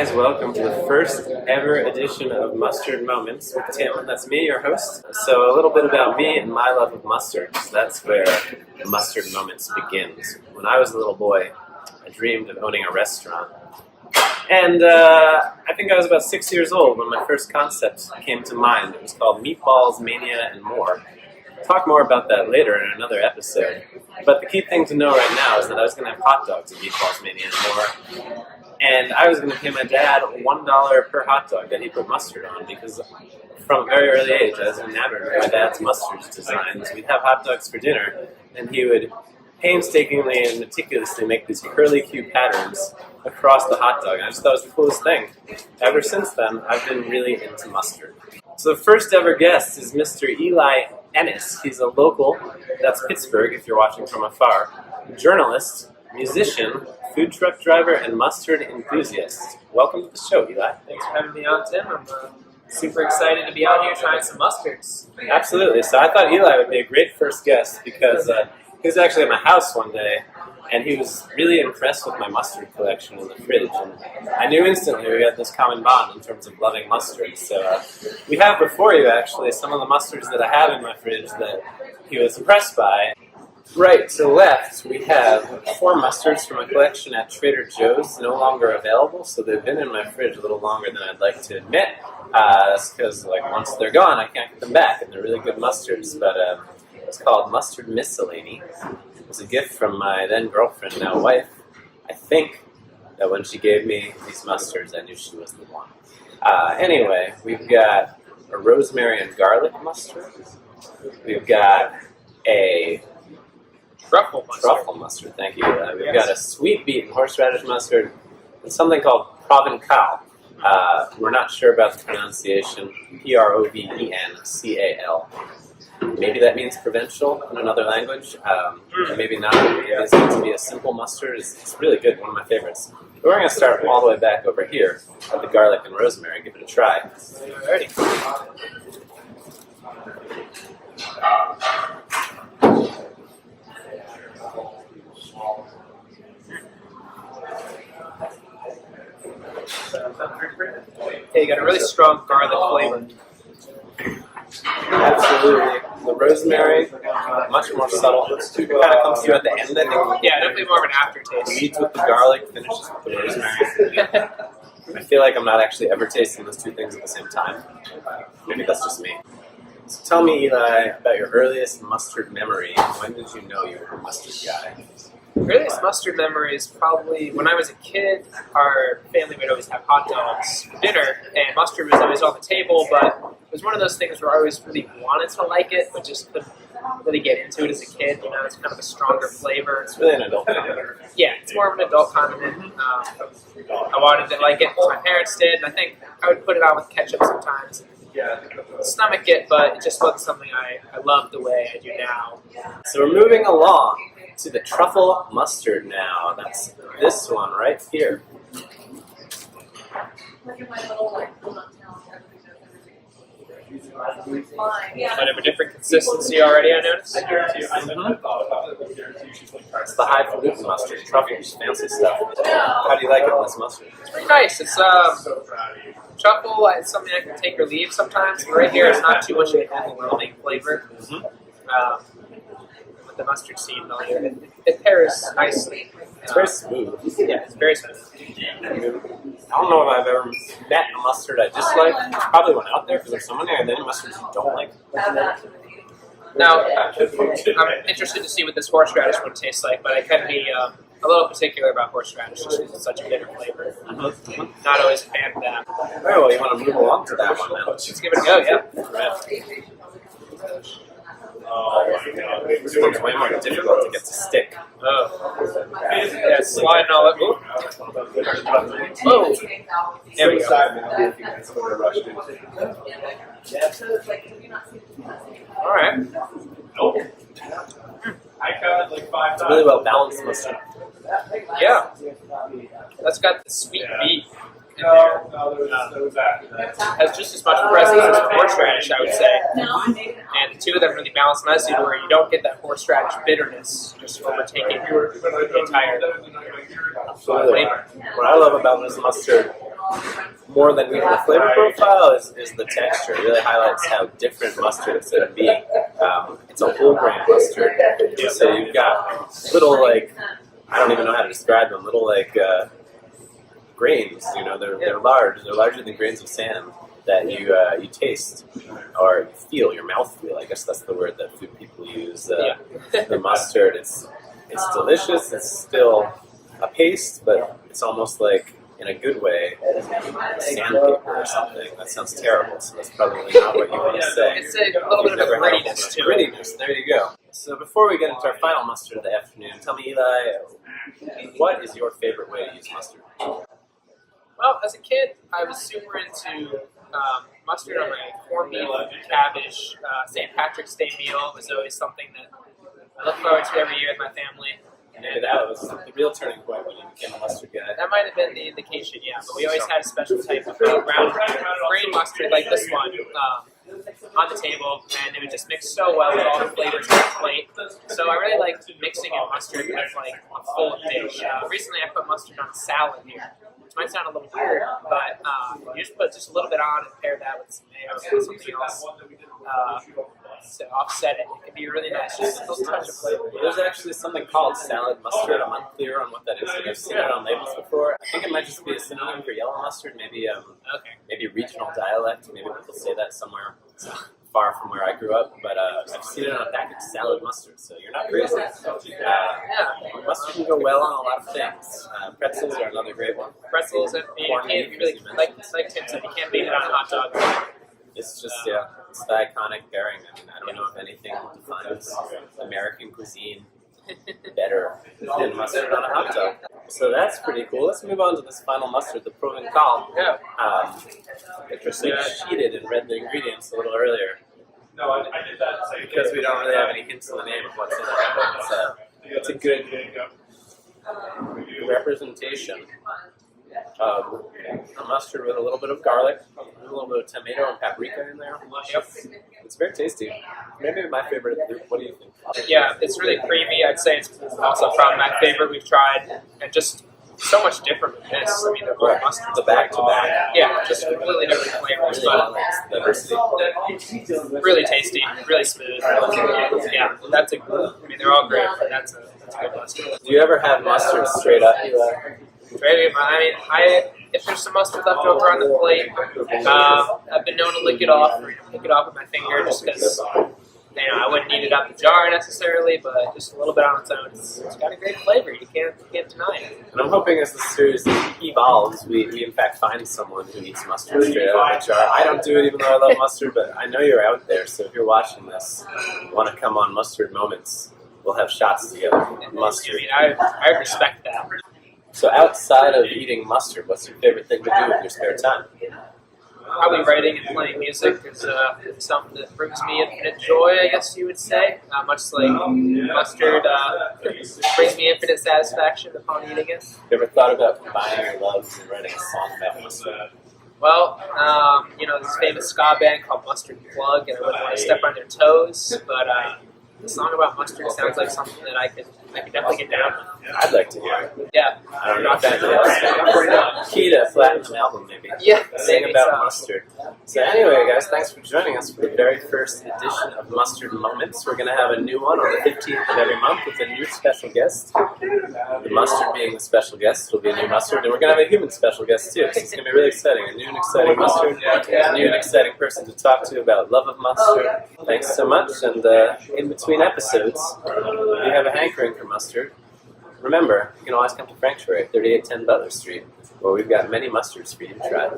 guys, welcome to the first ever edition of Mustard Moments with Tim. That's me, your host. So a little bit about me and my love of mustards. That's where the Mustard Moments begins. When I was a little boy, I dreamed of owning a restaurant. And I think I was about 6 years old when my first concept came to mind. It was called Meatballs, Mania, and More. I'll talk more about that later in another episode. But the key thing to know right now is that I was going to have hot dogs at Meatballs, Mania, and More. And I was going to pay my dad $1 per hot dog that he put mustard on because from a very early age I was enamored with my dad's mustard designs. We'd have hot dogs for dinner and he would painstakingly and meticulously make these curly Q patterns across the hot dog. And I just thought it was the coolest thing. Ever since then, I've been really into mustard. So the first ever guest is Mr. Eli Enis. He's a local, that's Pittsburgh if you're watching from afar, journalist, musician, food truck driver, and mustard enthusiast. Welcome to the show, Eli. Thanks for having me on, Tim. I'm super excited to be out here trying some mustards. Absolutely. So I thought Eli would be a great first guest because he was actually at my house one day, and he was really impressed with my mustard collection in the fridge. And I knew instantly we had this common bond in terms of loving mustard. So we have before you, actually, some of the mustards that I have in my fridge that he was impressed by. Right to left, we have 4 mustards from a collection at Trader Joe's, no longer available, so they've been in my fridge a little longer than I'd like to admit. That's because, once they're gone, I can't get them back, and they're really good mustards. But it's called Mustard Miscellany. It was a gift from my then-girlfriend, now wife. I think that when she gave me these mustards, I knew she was the one. Anyway, we've got a rosemary and garlic mustard. We've got a Truffle mustard, thank you. We've got a sweet beet and horseradish mustard and something called Provencal. We're not sure about the pronunciation. Provencal. Maybe that means provincial in another language. Maybe not. Maybe it's meant to be a simple mustard. It's really good, one of my favorites. But we're going to start all the way back over here with the garlic and rosemary. Give it a try. Alrighty. Yeah, you got a really strong garlic flavor. Absolutely. The rosemary, much more subtle. It kind of comes through at the end, I think. Yeah, definitely more of an aftertaste. Leads with the garlic, finishes with the rosemary. I feel like I'm not actually ever tasting those two things at the same time. Maybe that's just me. So tell me, Eli, about your earliest mustard memory. When did you know you were a mustard guy? Earliest mustard memory is probably when I was a kid. Our family would always have hot dogs for dinner, and mustard was always on the table, but it was one of those things where I always really wanted to like it, but just couldn't really get into it as a kid. You know, it's kind of a stronger flavor. It's really an adult condiment. Yeah, it's more of an adult condiment. I wanted to like it, my parents did, and I think I would put it on with ketchup sometimes. Stomach it, but it just wasn't something I loved the way I do now. So we're moving along to the truffle mustard now. That's this one right here. Kind of a different consistency already, I noticed. It's the highfalutin mustard. Truffles, fancy stuff. How do you like it with this mustard? It's pretty nice. It's truffle. It's something I can take or leave sometimes. But right here, it's not too much of an overwhelming flavor. With the mustard seed on here, it pairs nicely. It's very smooth. Yeah, it's very smooth. I don't know if I've ever met a mustard I dislike. There's probably one out there because there's so many other mustards you don't like. Now, I'm interested to see what this horseradish one tastes like, but I can be a little particular about horseradish just because it's such a bitter flavor. Not always a fan of that. All right, well, you want to move along to that one now? Let's give it a go, yeah. Right. This one's way more difficult to get to stick. Oh. Yeah, it's sliding all over. Oh. There we go. Alright. It's a really well balanced mustard. Yeah. That's got the sweet beet in there. Has just as much presence as horseradish, I would say. And the two of them really balance nicely to where you don't get that horseradish bitterness just overtaking the entire flavor. What I love about this mustard more than even the flavor profile is the texture. It really highlights how different mustards can be. It's a whole grain mustard, so you've got little like, I don't even know how to describe them, little like grains. You know, they're large. They're larger than grains of sand that you taste or feel, your mouth feel. I guess that's the word that food people use. The mustard, it's delicious. It's still a paste, but it's almost like, in a good way, sandpaper or something. That sounds terrible, so that's probably not what you want to say. It's a little bit of a grittiness to it. Grittiness, there you go. So before we get into our final mustard of the afternoon, tell me, Eli, what is your favorite way to use mustard? Well, as a kid, I was super into mustard on my corned beef, cabbage, St. Patrick's Day meal was always something that I look forward to every year with my family. Maybe that was the real turning point when you became a mustard guy. That might have been the indication, yeah. But we always had a special type of brown green mustard like this one on the table, and it would just mix so well with all the flavors on the plate. So I really liked mixing in mustard with like a full dish. Recently I put mustard on a salad here, which might sound a little weird, but you just put just a little bit on and pair that with some mayo or something else to offset it. It can be really nice, just those kinds of flavors. There's actually something called salad mustard. I'm unclear on what that is. I've seen it on labels before. I think it might just be a synonym for yellow mustard, maybe maybe regional dialect. Maybe people say that somewhere far from where I grew up, but I've seen it on a package, salad mustard, so you're not crazy. Mustard can go well on a lot of things. Pretzels are another great one. Pretzels, and you can't really, like Tim said, you can't beat it on a hot dog. It's just, it's the iconic pairing. I mean, I don't know if anything defines American cuisine better than mustard on a hot dog. So that's pretty cool. Let's move on to this final mustard, the Provencal. Yeah. Interesting. Cheated and read the ingredients a little earlier. No, I did that because we don't really have any hints in the name of what's in it. But it's a good representation of a mustard with a little bit of garlic, a little bit of tomato and paprika in there. Yep. It's very tasty. Maybe my favorite. What do you think? Yeah, it's really creamy. I'd say it's also probably my favorite we've tried, and just so much different than this. I mean, the whole mustard, the back to back. Yeah, just completely different flavors, but really tasty, really smooth. Yeah, that's a. I mean, they're all great, but that's a good mustard. Do you ever have mustard straight up? If there's some mustard left over on the plate, I've been known to lick it off with my finger, just because I wouldn't eat it out the jar necessarily, but just a little bit on its own. It's got a great flavor. You can't deny it. And I'm hoping as the series evolves, we in fact find someone who eats mustard straight out of the jar. I don't do it even though I love mustard, but I know you're out there, so if you're watching this, want to come on Mustard Moments, we'll have shots together. Mustard. I mean, I respect that. So outside of eating mustard, what's your favorite thing to do with your spare time? Probably writing and playing music is something that brings me infinite joy, I guess you would say. Much like mustard brings me infinite satisfaction upon eating it. You ever thought about combining your loves and writing a song about mustard? Well, this famous ska band called Mustard Plug, and I wouldn't want to step on their toes, but the song about mustard sounds like something that I could definitely get down with. I'd like to hear it. Yeah. I don't know if that's key to a platinum album, maybe. Yeah. Sing about mustard. So anyway, guys, thanks for joining us for the very first edition of Mustard Moments. We're going to have a new one on the 15th of every month with a new special guest. The mustard being the special guest will be a new mustard, and we're going to have a human special guest too. So it's going to be really exciting. A new and exciting mustard, a new and exciting person to talk to about love of mustard. Thanks so much, and in between episodes, if you have a hankering for mustard, remember, you can always come to Frank's 3810 Butler Street, where we've got many mustards for you to try.